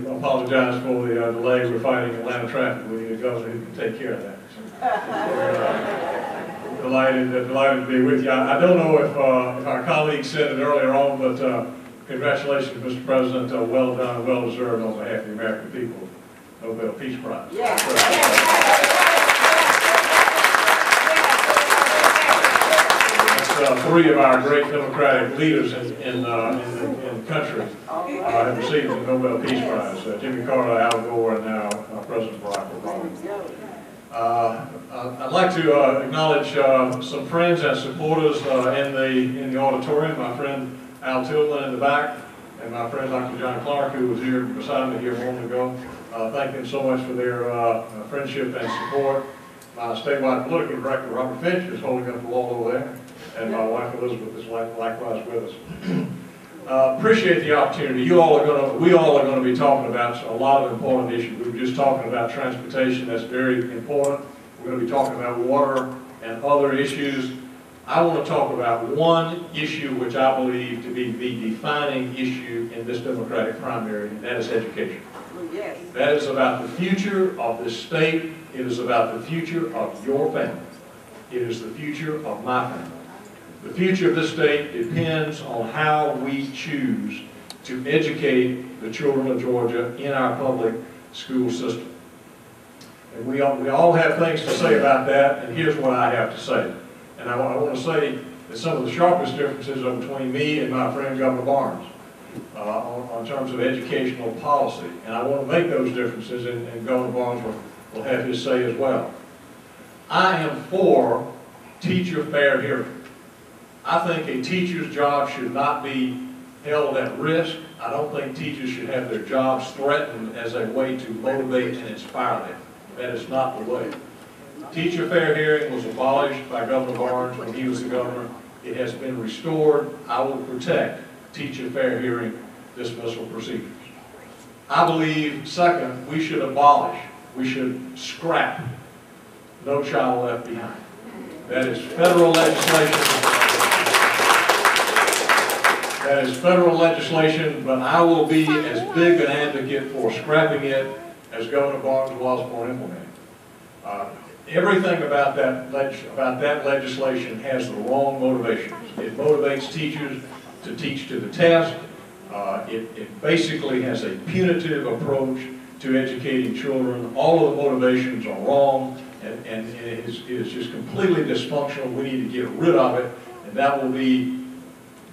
Apologize for the delay. We're fighting Atlanta traffic. We need a governor who can take care of that. So, delighted to be with you. I don't know if our colleague said it earlier on, but congratulations, Mr. President. Well done and well deserved on behalf of the American people. Nobel Peace Prize. Yeah. Three of our great democratic leaders in the country have received the Nobel Peace Prize. Jimmy Carter, Al Gore, and now President Barack Obama. I'd like to acknowledge some friends and supporters in the auditorium. My friend Al Tillman in the back, and my friend Dr. John Clark, who was here beside me here a moment ago. Thank them so much for their friendship and support. My statewide political director, Robert Finch, is holding up the wall over there. And my wife Elizabeth is likewise with us. Appreciate the opportunity. We all are going to be talking about a lot of important issues. We were just talking about transportation. That's very important. We're going to be talking about water and other issues. I want to talk about one issue which I believe to be the defining issue in this Democratic primary, and that is education. Yes. That is about the future of this state. It is about the future of your family. It is the future of my family. The future of this state depends on how we choose to educate the children of Georgia in our public school system. And we all have things to say about that, and here's what I have to say. And I want to say that some of the sharpest differences are between me and my friend Governor Barnes on terms of educational policy. And I want to make those differences, and Governor Barnes will have his say as well. I am for teacher fair hearing. I think a teacher's job should not be held at risk. I don't think teachers should have their jobs threatened as a way to motivate and inspire them. That is not the way. Teacher fair hearing was abolished by Governor Barnes when he was the governor. It has been restored. I will protect teacher fair hearing dismissal procedures. I believe, second, we should abolish, we should scrap No Child Left Behind. That is federal legislation. That is federal legislation, but I will be as big an advocate for scrapping it as Governor Barnes was for implementing. Everything about that legislation has the wrong motivations. It motivates teachers to teach to the test. It basically has a punitive approach to educating children. All of the motivations are wrong, and it is just completely dysfunctional. We need to get rid of it, and that will be.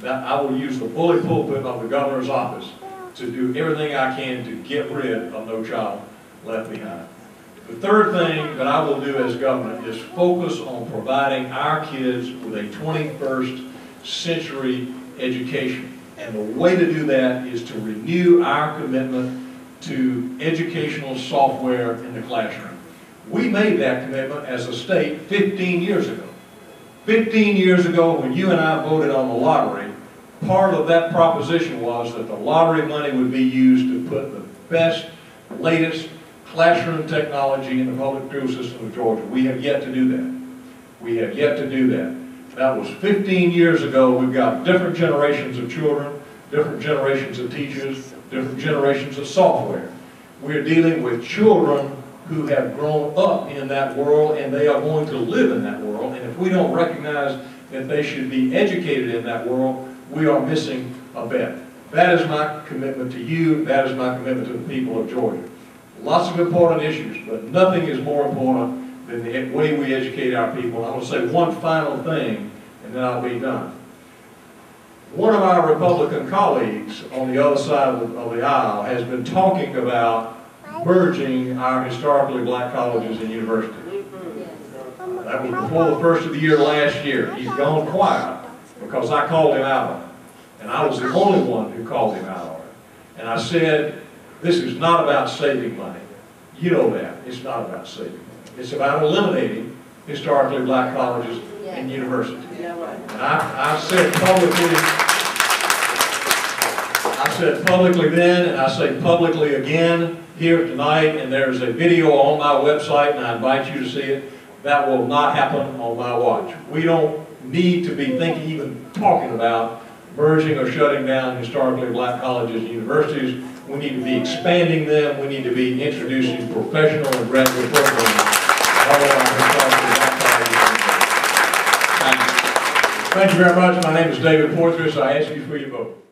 I will use the bully pulpit of the governor's office to do everything I can to get rid of No Child Left Behind. The third thing that I will do as governor is focus on providing our kids with a 21st century education. And the way to do that is to renew our commitment to educational software in the classroom. We made that commitment as a state 15 years ago. 15 years ago, when you and I voted on the lottery, part of that proposition was that the lottery money would be used to put the best, latest classroom technology in the public school system of Georgia. We have yet to do that. We have yet to do that. That was 15 years ago. We've got different generations of children, different generations of teachers, different generations of software. We're dealing with children who have grown up in that world, and they are going to live in that world. And if we don't recognize that they should be educated in that world, we are missing a bet. That is my commitment to you. That is my commitment to the people of Georgia. Lots of important issues, but nothing is more important than the way we educate our people. I want to say one final thing, and then I'll be done. One of our Republican colleagues on the other side of the aisle has been talking about merging our historically black colleges and universities. That was before the first of the year last year. He's gone quiet because I called him out on it. And I was the only one who called him out on it. And I said, this is not about saving money. You know that. It's not about saving money. It's about eliminating historically black colleges and universities. And I said publicly then, and I say publicly again here tonight, and there's a video on my website, and I invite you to see it. That will not happen on my watch. We don't need to be even talking about merging or shutting down historically black colleges and universities. We need to be expanding them. We need to be introducing professional and graduate programs all of our historically black colleges and universities. Thank you very much. My name is David Porthras. I ask you for your vote.